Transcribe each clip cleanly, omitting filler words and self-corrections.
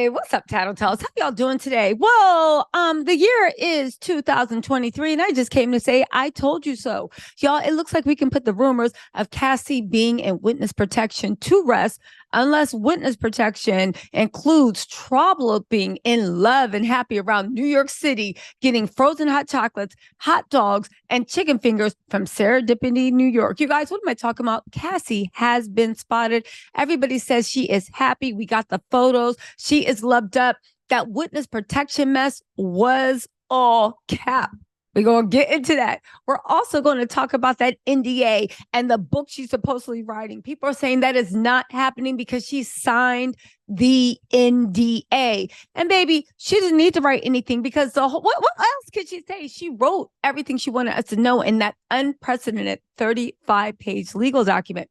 Hey, what's up, Tattle Tells? How y'all doing today? Well, the year is 2023, and I just came to say I told you so. Y'all, it looks like we can put the rumors of Cassie being in witness protection to rest, unless witness protection includes trouble of being in love and happy around New York City, getting frozen hot chocolates, hot dogs, and chicken fingers from Serendipity, New York. You guys, what am I talking about? Cassie has been spotted. Everybody says she is happy. We got the photos. She is loved up. That witness protection mess was all cap. We're going to get into that. We're also going to talk about that NDA and the book she's supposedly writing. People are saying that is not happening because she signed the NDA. And baby, she doesn't need to write anything because what else could she say? She wrote everything she wanted us to know in that unprecedented 35-page legal document.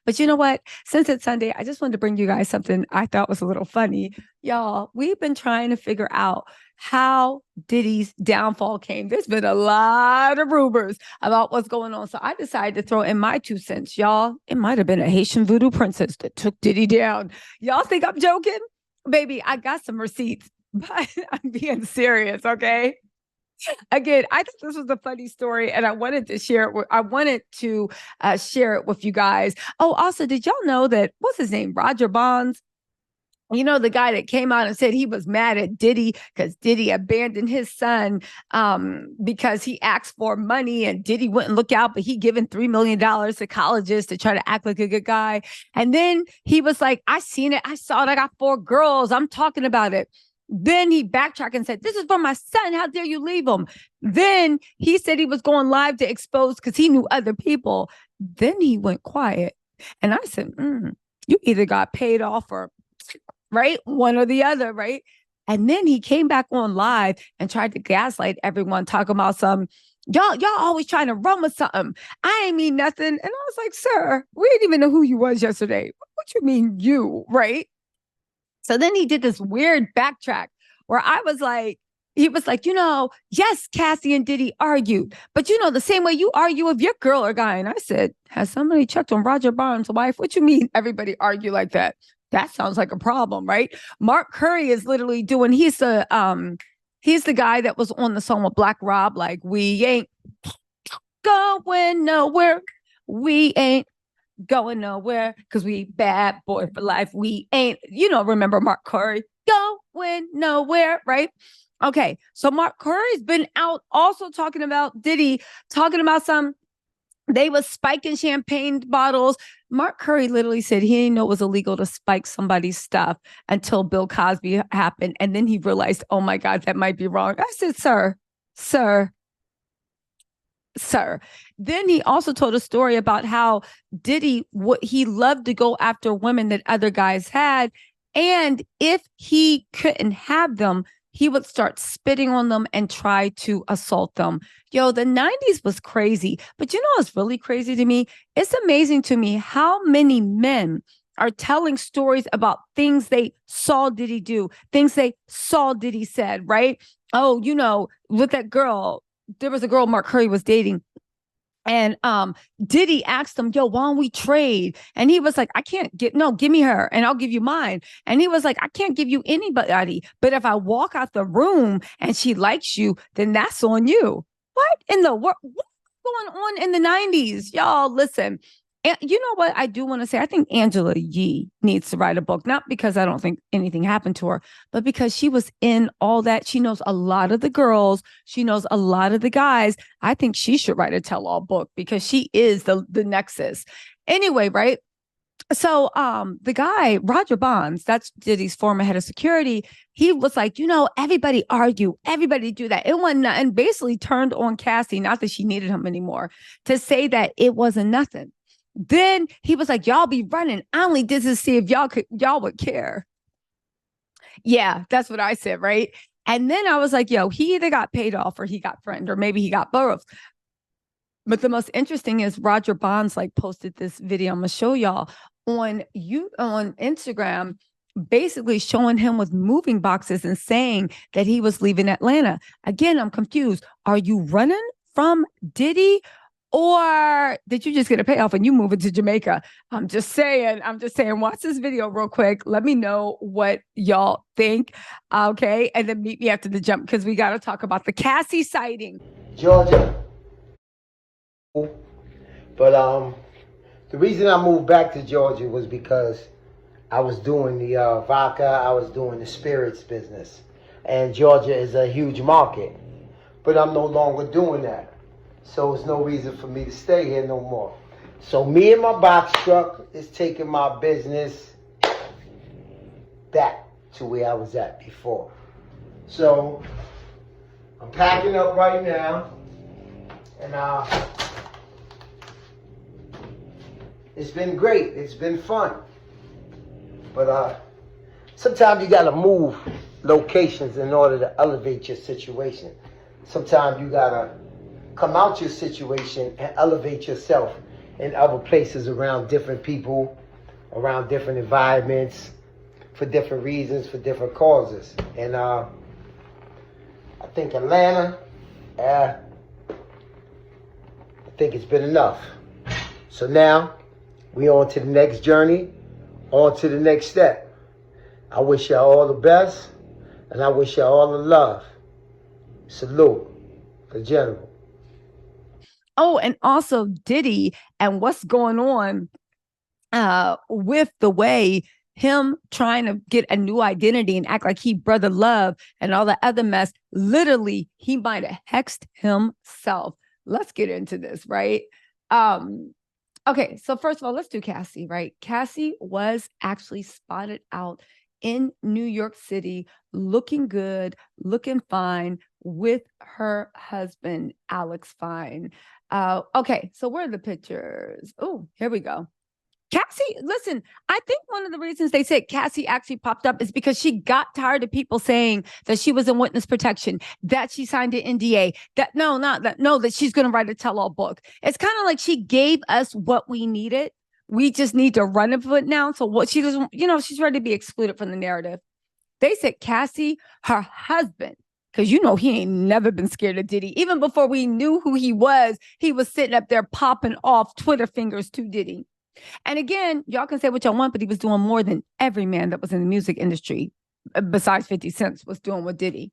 But you know what? Since it's Sunday, I just wanted to bring you guys something I thought was a little funny. Y'all, we've been trying to figure out how Diddy's downfall came. There's been a lot of rumors about what's going on. So I decided to throw in my 2 cents. Y'all, it might have been a Haitian voodoo princess that took Diddy down. Y'all think I'm joking? Baby, I got some receipts, but I'm being serious, okay? Again, I think this was a funny story, and I wanted to share it. Share it with you guys. Oh, also, did y'all know that what's his name, Roger Bonds? You know, the guy that came out and said he was mad at Diddy because Diddy abandoned his son because he asked for money and Diddy wouldn't look out, but he given $3 million to colleges to try to act like a good guy. And then he was like, I seen it. I saw it. I got 4 girls. I'm talking about it. Then he backtracked and said, this is for my son. How dare you leave him? Then he said he was going live to expose because he knew other people. Then he went quiet. And I said, you either got paid off or, right? One or the other, right? And then he came back on live and tried to gaslight everyone, talking about y'all always trying to run with something. I ain't mean nothing. And I was like, sir, we didn't even know who you was yesterday. What you mean you, right? So then he did this weird backtrack where I was like, he was like, yes, Cassie and Diddy argued, but the same way you argue with your girl or guy. And I said, has somebody checked on Roger Bonds' wife? What you mean everybody argue like that? That sounds like a problem, right? Mark Curry is literally he's the guy that was on the song with Black Rob, like, we ain't going nowhere. We ain't going nowhere because we bad boy for life. We ain't, remember Mark Curry? Going nowhere, right? Okay, so Mark Curry's been out also talking about Diddy, talking about they was spiking champagne bottles. Mark Curry literally said he didn't know it was illegal to spike somebody's stuff until Bill Cosby happened. And then he realized, oh my God, that might be wrong. I said, sir. Then he also told a story about how Diddy, he loved to go after women that other guys had. And if he couldn't have them, he would start spitting on them and try to assault them. Yo, the 90s was crazy. But what's really crazy to me? It's amazing to me how many men are telling stories about things they saw Diddy do, things they saw Diddy said, right? Oh, with that girl, there was a girl Mark Curry was dating. And Diddy asked him, yo, why don't we trade? And he was like, give me her and I'll give you mine. And he was like, I can't give you anybody. But if I walk out the room and she likes you, then that's on you. What in the world? What's going on in the 90s? Y'all, listen. And you know what I do want to say? I think Angela Yee needs to write a book, not because I don't think anything happened to her, but because she was in all that. She knows a lot of the girls. She knows a lot of the guys. I think she should write a tell-all book because she is the nexus. Anyway, right? So the guy, Roger Bonds, that's Diddy's former head of security, he was like, everybody argue, everybody do that. It wasn't nothing, and basically turned on Cassie, not that she needed him anymore, to say that it wasn't nothing. Then he was like, y'all be running. I only did this to see if y'all would care. Yeah, that's what I said, right? And then I was like, yo, he either got paid off or he got friend, or maybe he got both. But the most interesting is Roger Bonds posted this video. I'm gonna show y'all on Instagram, basically showing him with moving boxes and saying that he was leaving Atlanta. Again, I'm confused. Are you running from Diddy? Or did you just get a payoff and you move it to Jamaica? I'm just saying, watch this video real quick. Let me know what y'all think. Okay. And then meet me after the jump because we got to talk about the Cassie sighting. Georgia. But the reason I moved back to Georgia was because I was doing the vodka, I was doing the spirits business. And Georgia is a huge market. But I'm no longer doing that. So there's no reason for me to stay here no more. So me and my box truck is taking my business back to where I was at before. So I'm packing up right now. And it's been great. It's been fun. But sometimes you gotta move locations in order to elevate your situation. Sometimes you gotta come out your situation and elevate yourself in other places around different people, around different environments, for different reasons, for different causes. And I think Atlanta, I think it's been enough. So now we on to the next journey, on to the next step. I wish y'all all the best, and I wish y'all all the love. Salute, the general. Oh, and also Diddy and what's going on with the way him trying to get a new identity and act like he brother love and all the other mess. Literally, he might have hexed himself. Let's get into this, right? Okay, so first of all, let's do Cassie, right? Cassie was actually spotted out in New York City, looking good, looking fine with her husband, Alex Fine. Okay, so where are the pictures? Oh, here we go. Cassie, listen, I think one of the reasons they said Cassie actually popped up is because she got tired of people saying that she was in witness protection, that she signed an NDA, that she's going to write a tell-all book. It's kind of like she gave us what we needed. We just need to run it for it now. So what she doesn't, she's ready to be excluded from the narrative. They said Cassie, her husband, because he ain't never been scared of Diddy. Even before we knew who he was sitting up there popping off Twitter fingers to Diddy. And again, y'all can say what y'all want, but he was doing more than every man that was in the music industry, besides 50 Cent, was doing with Diddy.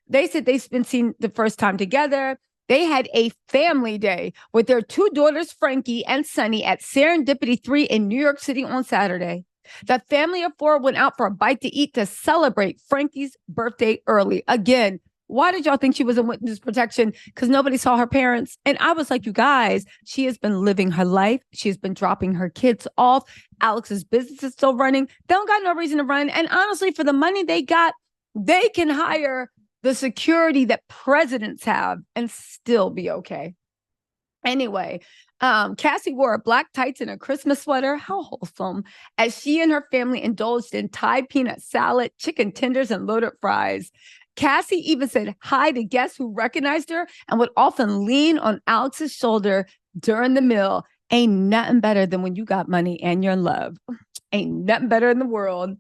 They said they've been seen the first time together. They had a family day with their two daughters, Frankie and Sunny, at Serendipity 3 in New York City on Saturday. The family of four went out for a bite to eat to celebrate Frankie's birthday early. Again, why did y'all think she was in witness protection? Because nobody saw her parents. And I was like, you guys, she has been living her life. She's been dropping her kids off. Alex's business is still running. They don't got no reason to run. And honestly, for the money they got, they can hire the security that presidents have and still be okay. Anyway, Cassie wore a black tights and a Christmas sweater. How wholesome. As she and her family indulged in Thai peanut salad, chicken tenders, and loaded fries. Cassie even said hi to guests who recognized her and would often lean on Alex's shoulder during the meal. Ain't nothing better than when you got money and you're in love. Ain't nothing better in the world.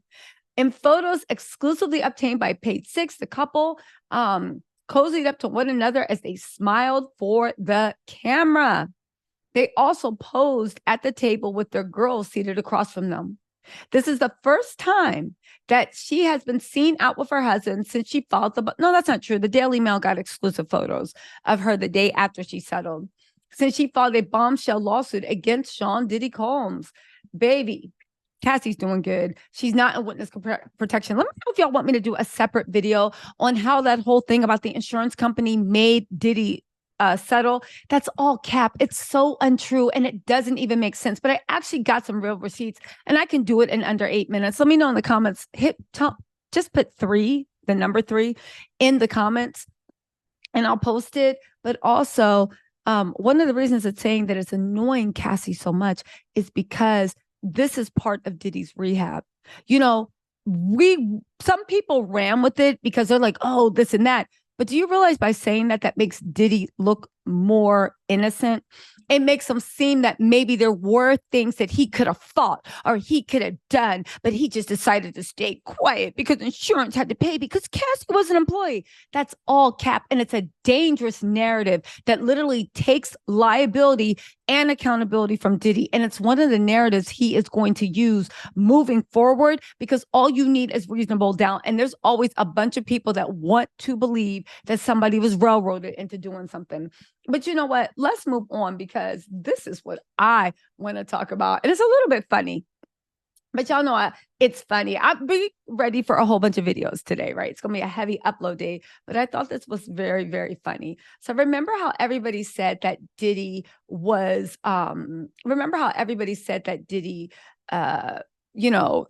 In photos exclusively obtained by Page Six, the couple cozied up to one another as they smiled for the camera. They also posed at the table with their girls seated across from them. This is the first time that she has been seen out with her husband since she filed the... No, that's not true. The Daily Mail got exclusive photos of her the day after she settled. Since she filed a bombshell lawsuit against Sean Diddy Combs. Baby, Cassie's doing good. She's not in witness protection. Let me know if y'all want me to do a separate video on how that whole thing about the insurance company made Diddy settle. That's all cap. It's so untrue and it doesn't even make sense. But I actually got some real receipts and I can do it in under 8 minutes. Let me know in the comments. Just put 3, the number 3, in the comments and I'll post it. But also, one of the reasons it's saying that it's annoying Cassie so much is because this is part of Diddy's rehab. Some people ran with it because they're like, oh, this and that. But do you realize by saying that makes Diddy look more innocent. It makes him seem that maybe there were things that he could have fought or he could have done, but he just decided to stay quiet because insurance had to pay because Cassie was an employee. That's all cap. And it's a dangerous narrative that literally takes liability and accountability from Diddy. And it's one of the narratives he is going to use moving forward because all you need is reasonable doubt. And there's always a bunch of people that want to believe that somebody was railroaded into doing something. But you know what? Let's move on because this is what I want to talk about. And it's a little bit funny. But y'all know it's funny. I'll be ready for a whole bunch of videos today, right? It's going to be a heavy upload day. But I thought this was very, very funny. So remember how everybody said that Diddy was,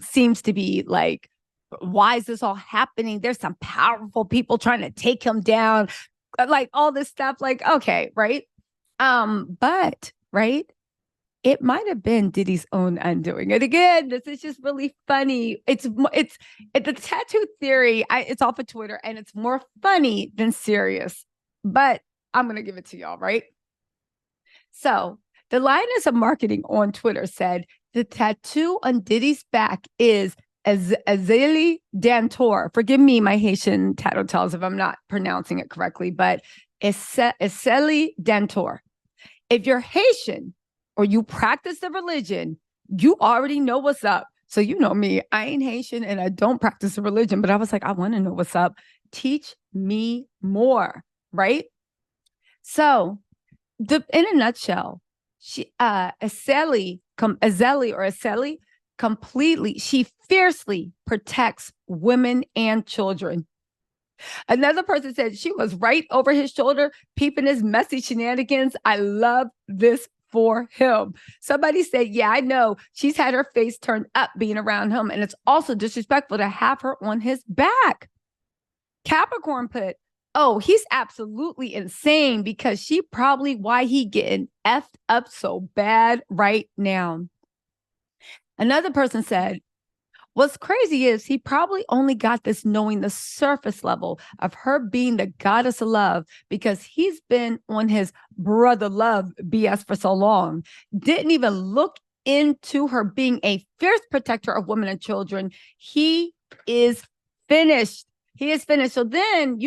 seems to be like, why is this all happening? There's some powerful people trying to take him down. Like all this stuff, like, okay, right? But right, it might have been Diddy's own undoing. And again, this is just really funny. It's the tattoo theory. It's off of Twitter and it's more funny than serious. But I'm gonna give it to y'all, right? So the Lioness of Marketing on Twitter said the tattoo on Diddy's back is Azali Dantor. Forgive me, my Haitian Tattle Tells if I'm not pronouncing it correctly, but Azali Dantor. If you're Haitian or you practice the religion, you already know what's up. So you know me, I ain't Haitian and I don't practice the religion, but I was like, I want to know what's up. Teach me more, right? So in a nutshell, Azali completely, she fiercely protects women and children. Another person said she was right over his shoulder, peeping his messy shenanigans. I love this for him. Somebody said, yeah, I know. She's had her face turned up being around him. And it's also disrespectful to have her on his back. Capricorn put, oh, he's absolutely insane because she probably why he getting effed up so bad right now. Another person said, what's crazy is he probably only got this knowing the surface level of her being the goddess of love because he's been on his brother love BS for so long. Didn't even look into her being a fierce protector of women and children. He is finished. He is finished. So then,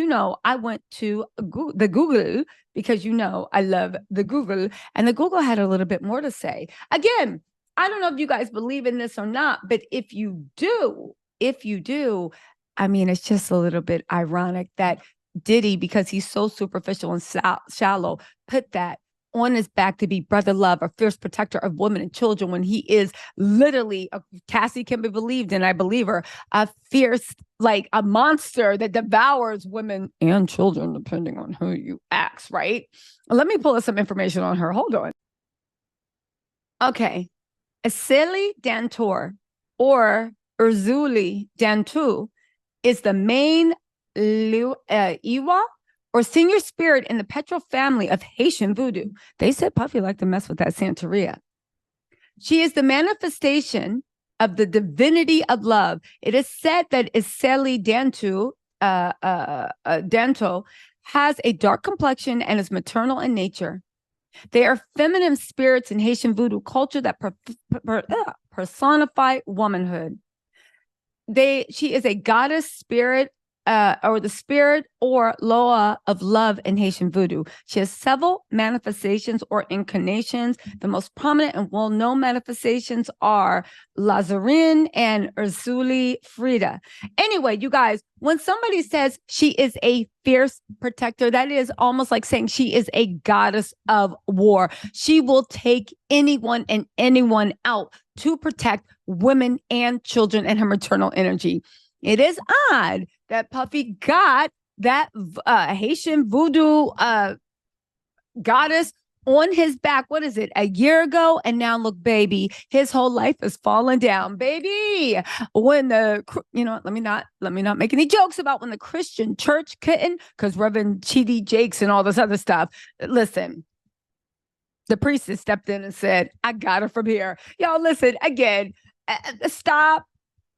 I went to the Google because, I love the Google. And the Google had a little bit more to say. Again, I don't know if you guys believe in this or not, but if you do, I mean, it's just a little bit ironic that Diddy, because he's so superficial and shallow, put that on his back to be brother love, a fierce protector of women and children, when he is literally, Cassie can be believed, and I believe her, a fierce, like a monster that devours women and children, depending on who you ask, right? Let me pull up some information on her. Hold on. Okay. Azali Dantor, or Azali Dantu, is the main Iwa, or senior spirit in the Petro family of Haitian Voodoo. They said Puffy liked to mess with that Santeria. She is the manifestation of the divinity of love. It is said that Azali Dantu, Danto, has a dark complexion and is maternal in nature. They are feminine spirits in Haitian Voodoo culture that personify womanhood. She is a goddess spirit, or the spirit or Loa of love in Haitian Voodoo. She has several manifestations or incarnations. The most prominent and well-known manifestations are Lazarine and Ursuli Frida. Anyway, you guys, when somebody says she is a fierce protector, that is almost like saying she is a goddess of war. She will take anyone and anyone out to protect women and children and her maternal energy. It is odd that Puffy got that Haitian Voodoo goddess on his back. What is it? A year ago, and now look, baby, his whole life is falling down, baby. When let me not make any jokes about when the Christian church couldn't, because Reverend Chidi Jakes and all this other stuff. Listen, the priestess stepped in and said, "I got her from here." Y'all, listen again. Stop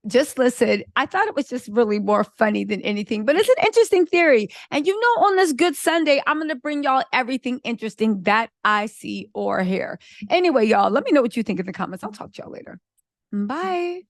Just listen. I thought it was just really more funny than anything, but it's an interesting theory. And on this Good Sunday, I'm going to bring y'all everything interesting that I see or hear. Anyway, y'all, let me know what you think in the comments. I'll talk to y'all later. Bye.